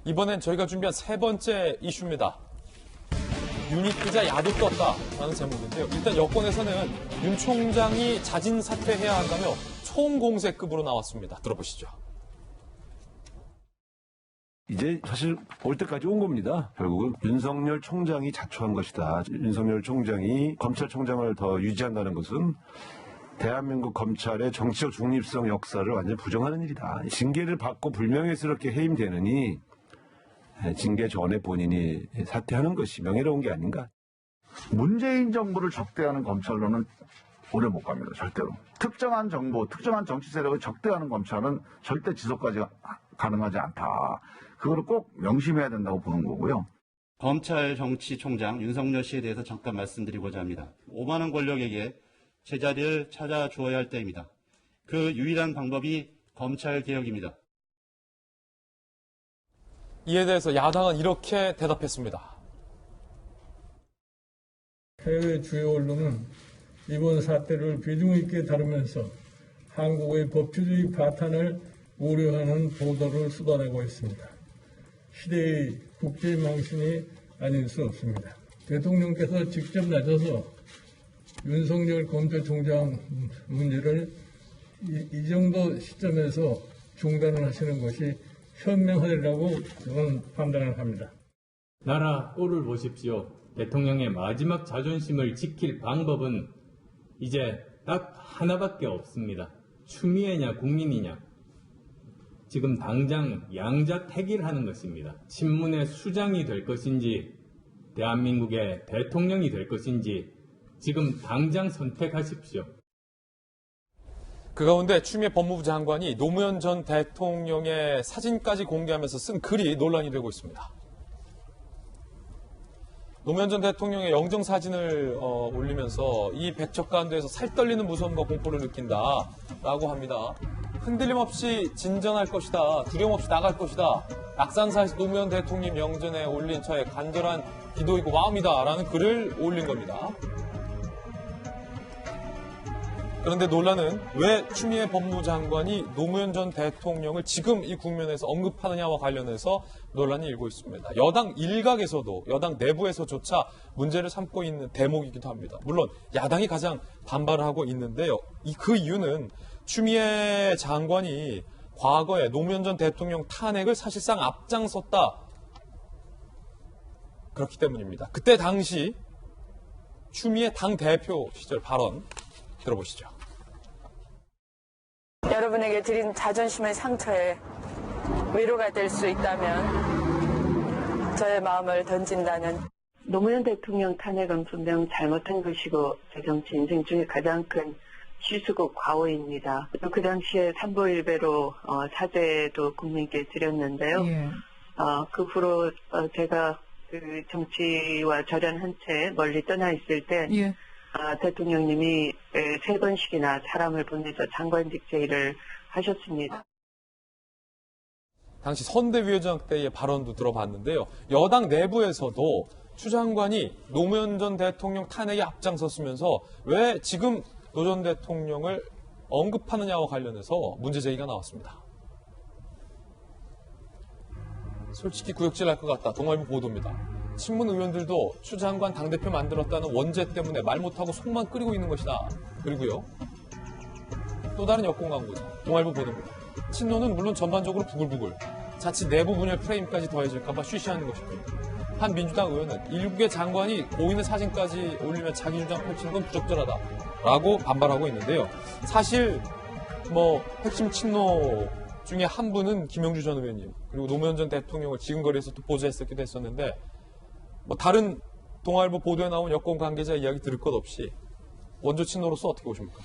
이번엔 저희가 준비한 세 번째 이슈입니다. 윤이 뜨자 야도 떴다라는 제목인데요. 일단 여권에서는 윤 총장이 자진 사퇴해야 한다며 총공세급으로 나왔습니다. 들어보시죠. 이제 사실 올 때까지 온 겁니다. 결국은 윤석열 총장이 자초한 것이다. 윤석열 총장이 검찰총장을 더 유지한다는 것은 대한민국 검찰의 정치적 중립성 역사를 완전히 부정하는 일이다. 징계를 받고 불명예스럽게 해임되느니 징계 전에 본인이 사퇴하는 것이 명예로운 게 아닌가. 문재인 정부를 적대하는 검찰로는 오래 못 갑니다. 절대로. 특정한 정부, 특정한 정치 세력을 적대하는 검찰은 절대 지속까지 가능하지 않다. 그거를 꼭 명심해야 된다고 보는 거고요. 검찰정치총장 윤석열 씨에 대해서 잠깐 말씀드리고자 합니다. 오만한 권력에게 제자리를 찾아주어야 할 때입니다. 그 유일한 방법이 검찰개혁입니다. 이에 대해서 야당은 이렇게 대답했습니다. 해외 주요 언론은 이번 사태를 비중 있게 다루면서 한국의 법치주의 바탕을 우려하는 보도를 쏟아내고 있습니다. 시대의 국제망신이 아닐 수 없습니다. 대통령께서 직접 나서서 윤석열 검찰총장 문제를 이 정도 시점에서 중단을 하시는 것이 현명하리라고 저는 판단을 합니다. 나라 꼴을 보십시오. 대통령의 마지막 자존심을 지킬 방법은 이제 딱 하나밖에 없습니다. 추미애냐 국민이냐. 지금 당장 양자택일하는 것입니다. 친문의 수장이 될 것인지 대한민국의 대통령이 될 것인지 지금 당장 선택하십시오. 그 가운데 추미애 법무부 장관이 노무현 전 대통령의 사진까지 공개하면서 쓴 글이 논란이 되고 있습니다. 노무현 전 대통령의 영정사진을 올리면서 이 백척간도에서 살떨리는 무서움과 공포를 느낀다라고 합니다. 흔들림 없이 진전할 것이다. 두려움 없이 나갈 것이다. 낙산사에서 노무현 대통령 영전에 올린 저의 간절한 기도이고 마음이다라는 글을 올린 겁니다. 그런데 논란은 왜 추미애 법무부 장관이 노무현 전 대통령을 지금 이 국면에서 언급하느냐와 관련해서 논란이 일고 있습니다. 여당 일각에서도 여당 내부에서조차 문제를 삼고 있는 대목이기도 합니다. 물론 야당이 가장 반발을 하고 있는데요. 그 이유는 추미애 장관이 과거에 노무현 전 대통령 탄핵을 사실상 앞장섰다. 그렇기 때문입니다. 그때 당시 추미애 당대표 시절 발언 들어보시죠. 여러분에게 드린 자존심의 상처에 위로가 될 수 있다면 저의 마음을 던진다는. 노무현 대통령 탄핵은 분명 잘못한 것이고 제 정치 인생 중에 가장 큰 실수고 과오입니다. 그 당시에 삼보일배로 사죄도 국민께 드렸는데요. 예. 그 후로 제가 그 정치와 절연한 채 멀리 떠나 있을 때 예. 대통령님이 3번씩이나 사람을 보내서 장관직 제의를 하셨습니다. 당시 선대위원장 때의 발언도 들어봤는데요. 여당 내부에서도 추 장관이 노무현 전 대통령 탄핵에 앞장섰으면서 왜 지금 노 전 대통령을 언급하느냐와 관련해서 문제 제기가 나왔습니다. 솔직히 구역질할 것 같다. 동아일보 보도입니다. 친문 의원들도 추 장관 당대표 만들었다는 원죄 때문에 말 못하고 속만 끓이고 있는 것이다. 그리고요. 또 다른 여권 광고, 동아일보 보도입니다. 친노는 물론 전반적으로 부글부글, 자칫 내부 분열 프레임까지 더해질까봐 쉬쉬하는 것이고, 한 민주당 의원은 일국의 장관이 고인의 사진까지 올리며 자기 주장 펼치는 건 부적절하다. 라고 반발하고 있는데요. 사실 핵심 친노 중에 한 분은 김영주 전 의원님, 그리고 노무현 전 대통령을 지근거리에서 또 보좌했었기도 했었는데 다른 동아일보 보도에 나온 여권 관계자 이야기 들을 것 없이 원조 친노로서 어떻게 보십니까?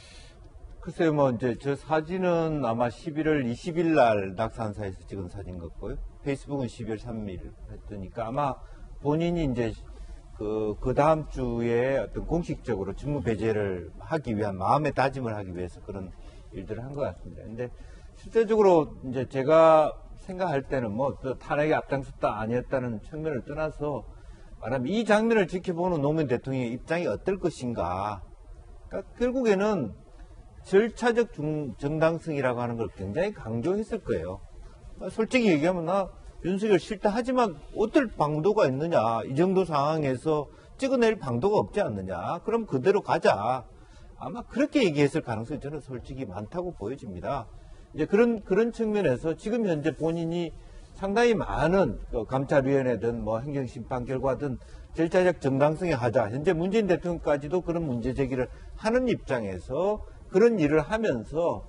글쎄요, 이제 저 사진은 아마 11월 20일 날 낙산사에서 찍은 사진 같고요. 페이스북은 12월 3일 했으니까 아마 본인이 이제 그 다음 주에 어떤 공식적으로 직무 배제를 하기 위한 마음의 다짐을 하기 위해서 그런 일들을 한 것 같습니다. 근데 실제적으로 이제 제가 생각할 때는 또 탄핵에 앞장섰다 아니었다는 측면을 떠나서 말하면 이 장면을 지켜보는 노무현 대통령의 입장이 어떨 것인가. 그러니까 결국에는 절차적 정당성이라고 하는 걸 굉장히 강조했을 거예요. 솔직히 얘기하면 나 윤석열 싫다 하지만 어떨 방도가 있느냐. 이 정도 상황에서 찍어낼 방도가 없지 않느냐. 그럼 그대로 가자. 아마 그렇게 얘기했을 가능성이 저는 솔직히 많다고 보여집니다. 이제 그런 측면에서 지금 현재 본인이 상당히 많은 감찰위원회든 뭐 행정심판 결과든 절차적 정당성에 하자. 현재 문재인 대통령까지도 그런 문제 제기를 하는 입장에서 그런 일을 하면서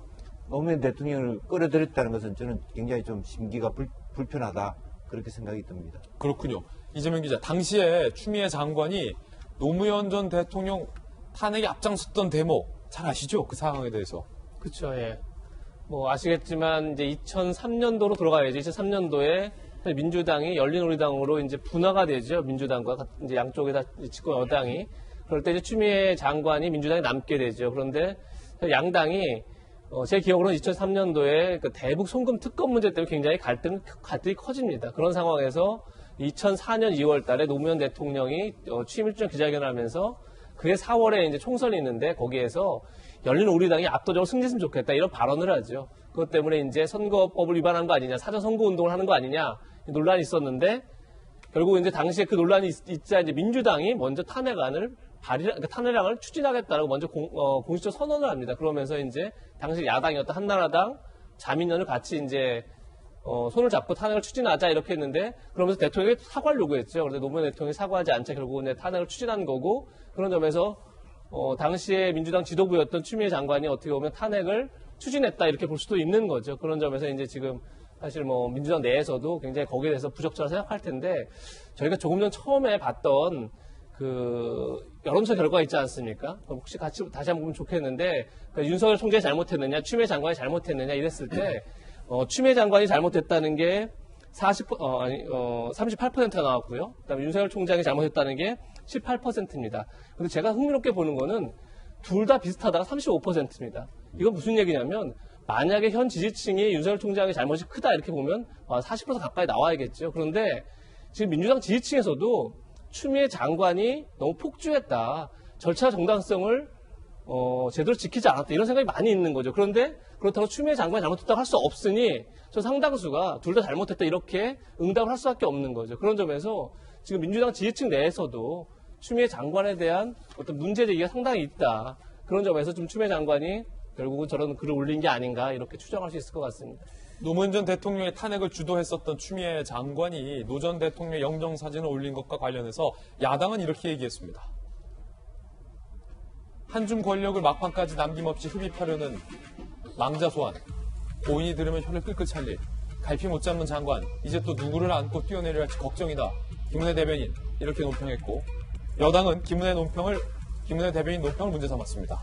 노무현 대통령을 끌어들였다는 것은 저는 굉장히 좀 심기가 불편하다. 그렇게 생각이 듭니다. 그렇군요. 이재명 기자, 당시에 추미애 장관이 노무현 전 대통령 탄핵에 앞장섰던 대목 잘 아시죠? 그 상황에 대해서. 그렇죠. 예. 뭐 아시겠지만 이제 2003년도로 돌아가야죠. 2003년도에 민주당이 열린우리당으로 이제 분화가 되죠. 민주당과 이제 양쪽에 다 집권 여당이. 그럴 때 이제 추미애 장관이 민주당에 남게 되죠. 그런데 양당이 제 기억으로는 2003년도에 그 대북 송금 특검 문제 때문에 굉장히 갈등이 커집니다. 그런 상황에서 2004년 2월 달에 노무현 대통령이 취임 일주년 기자회견을 하면서 그게 4월에 이제 총선이 있는데 거기에서 열린우리당이 압도적으로 승리했으면 좋겠다 이런 발언을 하죠. 그것 때문에 이제 선거법을 위반한 거 아니냐, 사전 선거 운동을 하는 거 아니냐 논란이 있었는데 결국 이제 당시에 그 논란이 있자 이제 민주당이 먼저 탄핵안을 추진하겠다라고 먼저 공식적 선언을 합니다. 그러면서 이제 당시 야당이었던 한나라당, 자민련을 같이 이제 손을 잡고 탄핵을 추진하자 이렇게 했는데 그러면서 대통령이 사과를 요구했죠. 그런데 노무현 대통령이 사과하지 않자 결국은 탄핵을 추진한 거고 그런 점에서 당시에 민주당 지도부였던 추미애 장관이 어떻게 보면 탄핵을 추진했다 이렇게 볼 수도 있는 거죠. 그런 점에서 이제 지금 사실 뭐 민주당 내에서도 굉장히 거기에 대해서 부적절하게 생각할 텐데 저희가 조금 전 처음에 봤던 그 여론조사 결과 있지 않습니까? 혹시 같이 다시 한번 보면 좋겠는데 그러니까 윤석열 총장이 잘못했느냐, 추미애 장관이 잘못했느냐 이랬을 때 추미애 장관이 잘못했다는 게 38%가 나왔고요. 그다음에 윤석열 총장이 잘못했다는 게 18%입니다. 근데 제가 흥미롭게 보는 거는 둘 다 비슷하다가 35%입니다. 이건 무슨 얘기냐면 만약에 현 지지층이 윤석열 총장의 잘못이 크다 이렇게 보면 40% 가까이 나와야겠죠. 그런데 지금 민주당 지지층에서도 추미애 장관이 너무 폭주했다. 절차 정당성을 제대로 지키지 않았다. 이런 생각이 많이 있는 거죠. 그런데 그렇다고 추미애 장관이 잘못했다고 할 수 없으니 저 상당수가 둘 다 잘못했다 이렇게 응답을 할 수밖에 없는 거죠. 그런 점에서 지금 민주당 지지층 내에서도 추미애 장관에 대한 어떤 문제 제기가 상당히 있다. 그런 점에서 좀 추미애 장관이 결국은 저런 글을 올린 게 아닌가 이렇게 추정할 수 있을 것 같습니다. 노무현 전 대통령의 탄핵을 주도했었던 추미애 장관이 노 전 대통령의 영정사진을 올린 것과 관련해서 야당은 이렇게 얘기했습니다. 한줌 권력을 막판까지 남김없이 흡입하려는 망자 소환, 고인이 들으면 혀를 끌끌 찰릴, 갈피 못 잡는 장관, 이제 또 누구를 안고 뛰어내려야 할지 걱정이다. 김은혜 대변인 이렇게 논평했고 여당은 김은혜 대변인 논평을 문제 삼았습니다.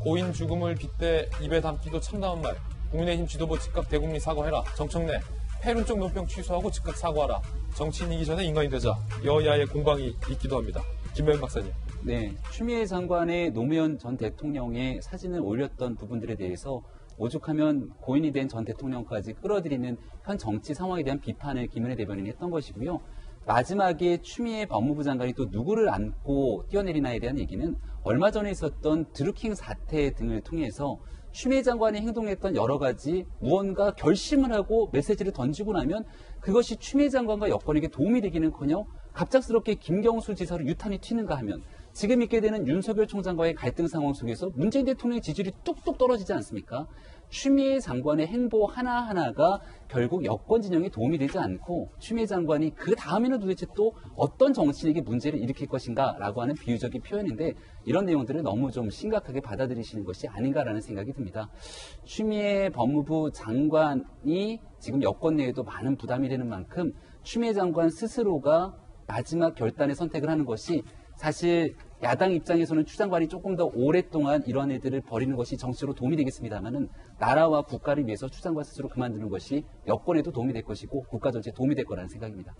고인 죽음을 빗대 입에 담기도 참담한 말, 국민의힘 지도부 즉각 대국민 사과해라. 정청래, 패륜 쪽 논평 취소하고 즉각 사과하라. 정치인이기 전에 인간이 되자. 여야의 공방이 있기도 합니다. 김배영 박사님. 네, 추미애 장관의 노무현 전 대통령의 사진을 올렸던 부분들에 대해서 오죽하면 고인이 된 전 대통령까지 끌어들이는 현 정치 상황에 대한 비판을 김은혜 대변인이 했던 것이고요. 마지막에 추미애 법무부 장관이 또 누구를 안고 뛰어내리나에 대한 얘기는 얼마 전에 있었던 드루킹 사태 등을 통해서 추미애 장관이 행동했던 여러 가지 무언가 결심을 하고 메시지를 던지고 나면 그것이 추미애 장관과 여권에게 도움이 되기는커녕 갑작스럽게 김경수 지사로 유탄이 튀는가 하면 지금 있게 되는 윤석열 총장과의 갈등 상황 속에서 문재인 대통령의 지지율이 뚝뚝 떨어지지 않습니까? 추미애 장관의 행보 하나하나가 결국 여권 진영에 도움이 되지 않고 추미애 장관이 그 다음에는 도대체 또 어떤 정치인에게 문제를 일으킬 것인가 라고 하는 비유적인 표현인데 이런 내용들을 너무 좀 심각하게 받아들이시는 것이 아닌가라는 생각이 듭니다. 추미애 법무부 장관이 지금 여권 내에도 많은 부담이 되는 만큼 추미애 장관 스스로가 마지막 결단의 선택을 하는 것이 사실 야당 입장에서는 추 장관이 조금 더 오랫동안 이런 일들을 벌이는 것이 정치로 도움이 되겠습니다만은 나라와 국가를 위해서 추 장관 스스로 그만두는 것이 여권에도 도움이 될 것이고 국가 전체에 도움이 될 거라는 생각입니다.